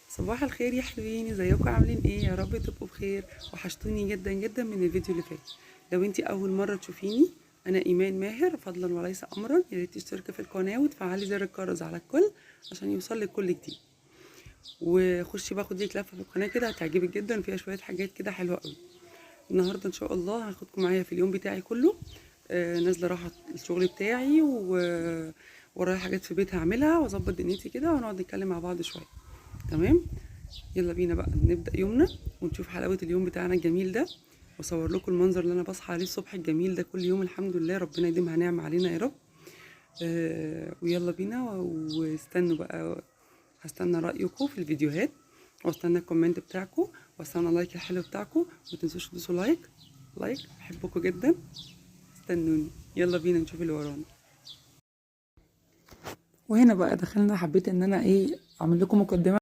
صباح الخير يا حلوين، ازيكم عاملين ايه؟ يا رب تبقوا بخير. وحشتوني جدا جدا من الفيديو اللي فات. لو انتي اول مره تشوفيني، انا ايمان ماهر، فضلا وليس امرا. يا ريت تشتركي في القناه وتفعلي زر الجرس على الكل عشان يوصلك كل جديد. وخشي بقى خدي لك لفه في القناه كده، هتعجبك جدا، فيها شويه حاجات كده حلوه قوي. النهارده ان شاء الله هاخدكم معايا في اليوم بتاعي كله. نازله رايحه الشغل بتاعي ورايا حاجات في البيت هعملها واظبط دنيتي كده، وهنقعد نتكلم مع بعض شويه. تمام. يلا بينا بقى نبدأ يومنا ونشوف حلاوة اليوم بتاعنا الجميل ده، واصور لكم المنظر اللي انا بصحى عليه الصبح الجميل ده كل يوم. الحمد لله، ربنا يديمها نعمة علينا يا رب. ويلا بينا واستنوا بقى. هستنى رأيكم في الفيديوهات، واستنى الكومنت بتاعكم، واستنى اللايك الحلو بتاعكم. ما تنسوش تدوسوا لايك، بحبكم جدا. استنوني، يلا بينا نشوف اللي ورانا. وهنا بقى دخلنا، حبيت ان انا اعمل لكم مقدمة